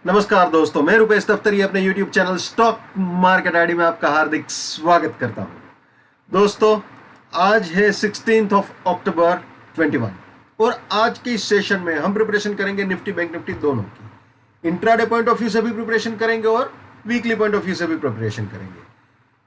नमस्कार दोस्तों, मैं रुपेश दफ्तरी अपने YouTube channel stock market ID में आपका हार्दिक स्वागत करता हूं। दोस्तों, आज है 16 अक्टूबर 21 और आज की सेशन में हम प्रिपरेशन करेंगे निफ्टी बैंक निफ्टी दोनों की। इंट्राडे पॉइंट ऑफ व्यू से भी प्रिपरेशन करेंगे और वीकली पॉइंट ऑफ व्यू से भी प्रिपरेशन करेंगे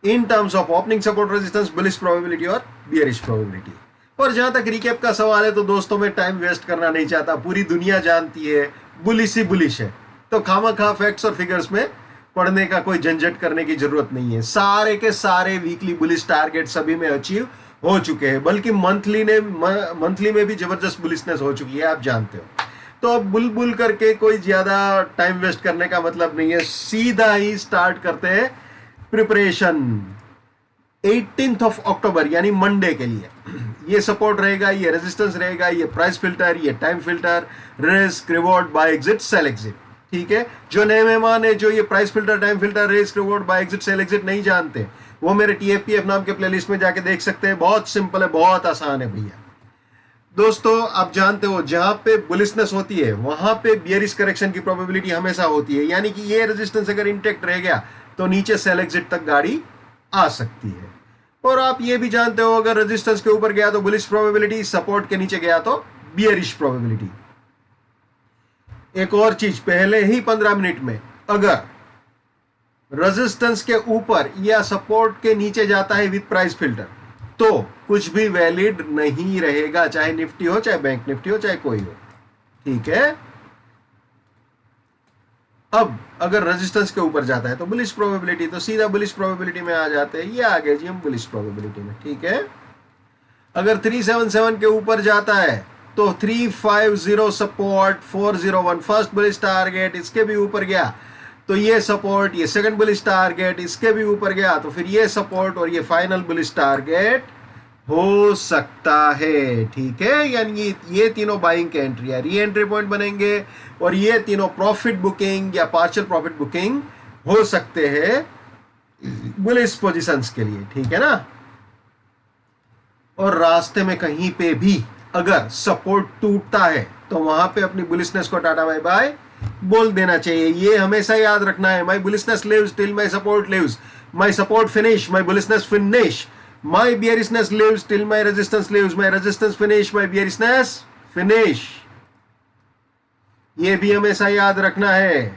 in terms of opening support resistance, bullish probability और बियरिश प्रोबेबिलिटी। और जहां तक रिकैप का सवाल है तो दोस्तों मैं टाइम वेस्ट करना नहीं चाहता। पूरी दुनिया जानती है बुलिश ही बुलिश है, तो खामखा फैक्ट्स और फिगर्स में पढ़ने का कोई झंझट करने की जरूरत नहीं है। सारे के सारे वीकली बुलिश टारगेट सभी में अचीव हो चुके हैं, बल्कि मंथली में भी जबरदस्त बुलिशनेस हो चुकी है, आप जानते हो। तो अब बुल बुल करके कोई ज्यादा टाइम वेस्ट करने का मतलब नहीं है, सीधा ही स्टार्ट करते हैं प्रिपरेशन 18 अक्टूबर यानी मंडे के लिए। ये सपोर्ट रहेगा, ये रेजिस्टेंस रहेगा, ये प्राइस फिल्टर, ये time filter, risk reward buy exit sell exit. ठीक है, जो नए मेहमान है जो ये price filter, time filter, risk reward buy exit sell exit नहीं जानते, वो मेरे TFPF नाम के प्लेलिस्ट में जाके देख सकते हैं। बहुत सिंपल है, बहुत आसान है भैया। दोस्तों, आप जानते हो जहां पे बुलिशनेस होती है वहां पे बियरिश करेक्शन की प्रोबेबिलिटी हमेशा होती है, यानी कि ये रेजिस्टेंस अगर इंटेक्ट रह गया तो नीचे सेल एग्जिट तक गाड़ी आ सकती है। और आप ये भी जानते हो अगर रेजिस्टेंस के ऊपर गया तो बुलिश प्रोबेबिलिटी, सपोर्ट के नीचे गया तो बियरिश प्रोबेबिलिटी। एक और चीज, पहले ही 15 मिनट में अगर रेजिस्टेंस के ऊपर या सपोर्ट के नीचे जाता है विद प्राइस फिल्टर तो कुछ भी वैलिड नहीं रहेगा, चाहे निफ्टी हो, चाहे बैंक निफ्टी हो, चाहे कोई हो। ठीक है, अब अगर रेजिस्टेंस के ऊपर जाता है तो बुलिश प्रोबेबिलिटी, तो सीधा बुलिश प्रोबेबिलिटी में आ जाते हैं। ये आ गए जी हम बुलिश प्रोबेबिलिटी में। ठीक है, अगर 377 के ऊपर जाता है तो 350 सपोर्ट, 401 फर्स्ट बुलिश टारगेट, इसके भी ऊपर गया तो ये सपोर्ट, ये सेकंड बुलिश टारगेट, इसके भी ऊपर गया तो फिर ये सपोर्ट और ये फाइनल बुलिश टारगेट हो सकता है। ठीक है, यानी ये तीनों बाइंग के एंट्री है, री एंट्री पॉइंट बनेंगे और ये तीनों प्रॉफिट बुकिंग या पार्शियल प्रॉफिट बुकिंग हो सकते हैं बुलिश पोजीशंस के लिए। ठीक है ना। और रास्ते में कहीं पे भी अगर सपोर्ट टूटता है तो वहां पे अपनी बुलिशनेस को टाटा बाय बाय बोल देना चाहिए। ये हमेशा याद रखना है, my bullishness lives till my support lives, my support finish, my bullishness finish, my bearishness lives till my resistance lives, my resistance finish, my bearishness finish. ये भी हमेशा याद रखना है।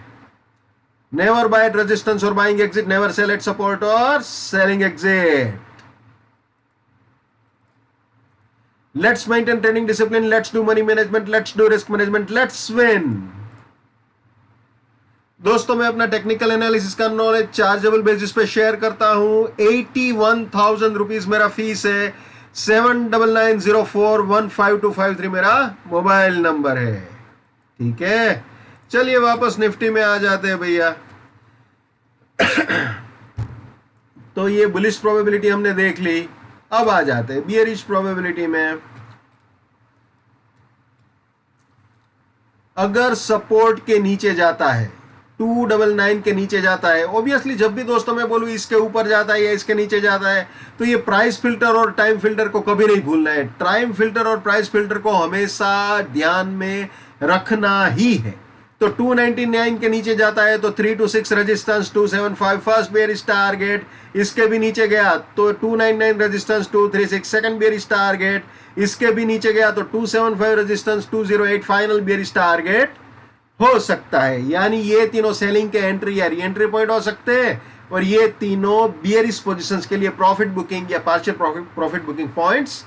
नेवर बाय एट रेजिस्टेंस और buying exit, never sell at support और selling exit. Let's maintain trading discipline. Let's do money management. Let's do risk management. Let's win. दोस्तों, मैं अपना टेक्निकल एनालिसिस का नॉलेज चार्जेबल बेसिस पे share करता हूं। 81,000 rupees मेरा फीस है। 7990415253 मेरा मोबाइल नंबर है। ठीक है, चलिए वापस निफ्टी में आ जाते हैं भैया। तो ये बुलिश प्रोबेबिलिटी हमने देख ली, अब आ जाते हैं बियरिश प्रोबेबिलिटी में। अगर सपोर्ट के नीचे जाता है, 299 के नीचे जाता है, ऑब्वियसली जब भी दोस्तों मैं बोलूं इसके ऊपर जाता है या इसके नीचे जाता है तो ये प्राइस फिल्टर और टाइम फिल्टर को कभी नहीं भूलना है। टाइम फिल्टर और प्राइस फिल्टर को हमेशा ध्यान में रखना ही है। तो 299 के नीचे जाता है तो 326 रेजिस्टेंस, 275 फर्स्ट बेयरिश टारगेट, इसके भी नीचे गया तो 299 रेजिस्टेंस, 236 सेकंड बेयरिश टारगेट, इसके भी नीचे गया तो 275 रेजिस्टेंस, 208 फाइनल बेयरिश टारगेट हो सकता है। यानी ये तीनों सेलिंग के एंट्री या री एंट्री पॉइंट हो सकते हैं और ये तीनों बियरिश पोजीशंस के लिए प्रॉफिट बुकिंग या पार्शियल प्रॉफिट बुकिंग पॉइंट्स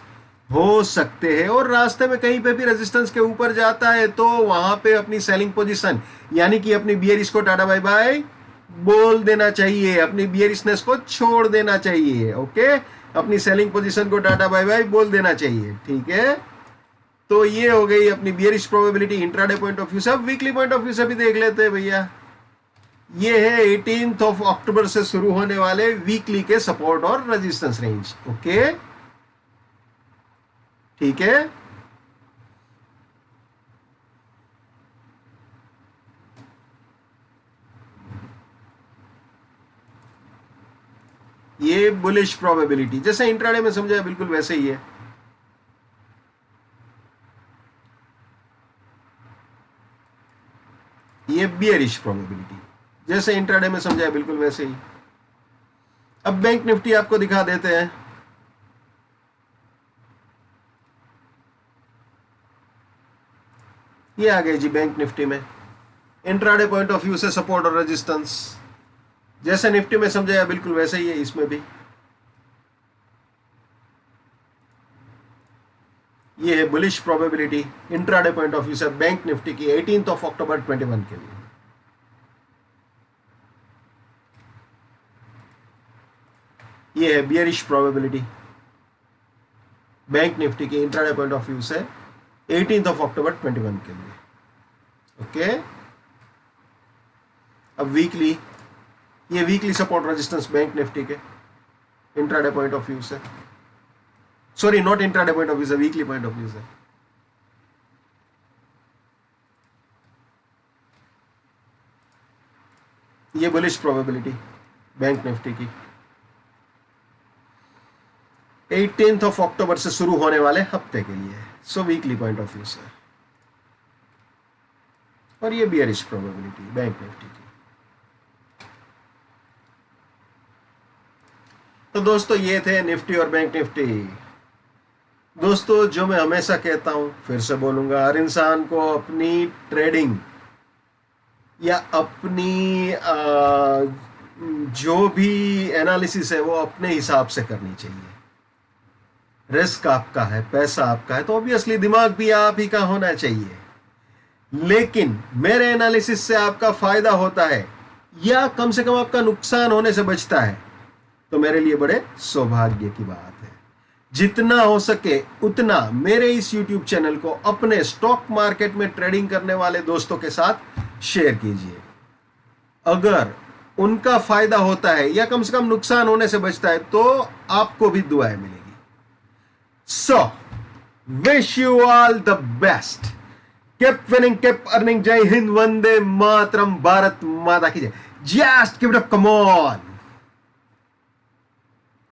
हो सकते हैं। और रास्ते में कहीं पे भी रेजिस्टेंस के ऊपर जाता है तो वहां पे अपनी सेलिंग पोजीशन यानी कि अपनी बियरिश को टाटा बाय बाय बोल देना चाहिए, अपनी बियरिशनेस को छोड़ देना चाहिए। ओके, अपनी सेलिंग पोजीशन को टाटा बाय बाय बोल देना चाहिए। ठीक है, तो ये हो गई अपनी bearish probability intraday point of view से। अब वीकली पॉइंट ऑफ व्यू से भी देख लेते हैं भैया। ये है 18 अक्टूबर से शुरू होने वाले वीकली के सपोर्ट और रेजिस्टेंस रेंज। ओके, ठीक है, ये बुलिश प्रोबेबिलिटी जैसे इंट्राडे में समझा बिल्कुल वैसे ही है। ये बियरिश प्रोबेबिलिटी, जैसे इंट्राडे में समझाया बिल्कुल वैसे ही। अब बैंक निफ्टी आपको दिखा देते हैं। ये आ गए जी बैंक निफ्टी में। इंट्राडे पॉइंट ऑफ व्यू से सपोर्ट और रेजिस्टेंस जैसे निफ्टी में समझाया बिल्कुल वैसे ही है इसमें भी। ये है bullish probability intraday point of view से बैंक निफ्टी की 18 अक्टूबर 21 के लिए। ये है बियरिश प्रोबेबिलिटी बैंक निफ्टी की इंट्राडे पॉइंट ऑफ व्यू से 18 अक्टूबर 21 के लिए। ओके, अब वीकली, ये weekly support resistance bank Nifty के इंट्राडे पॉइंट ऑफ व्यू से, sorry not intraday point of view से, वीकली पॉइंट ऑफ व्यू से। ये बुलिश प्रोबेबिलिटी बैंक निफ्टी की 18 अक्टूबर से शुरू होने वाले हफ्ते के लिए, सो वीकली पॉइंट ऑफ व्यू से। और ये बियरिश प्रोबेबिलिटी बैंक निफ्टी की। तो दोस्तों ये थे निफ्टी और बैंक निफ्टी। दोस्तों जो मैं हमेशा कहता हूं, फिर से बोलूंगा, हर इंसान को अपनी ट्रेडिंग या अपनी जो भी एनालिसिस है वो अपने हिसाब से करनी चाहिए। रिस्क आपका है, पैसा आपका है, तो ऑब्वियसली दिमाग भी आप ही का होना चाहिए। लेकिन मेरे एनालिसिस से आपका फायदा होता है या कम से कम आपका नुकसान होने से बचता है, तो मेरे लिए बड़े सौभाग्य की बात है। जितना हो सके उतना मेरे इस YouTube चैनल को अपने स्टॉक मार्केट में ट्रेडिंग करने वाले दोस्तों के साथ शेयर कीजिए। अगर उनका फायदा होता है या कम से कम नुकसान होने से बचता है, तो आपको भी दुआएं मिलेगी। So wish you all the best, keep winning, keep earning. जय हिंद, वंदे मातरम, भारत माता की जय। Just give it up, come on.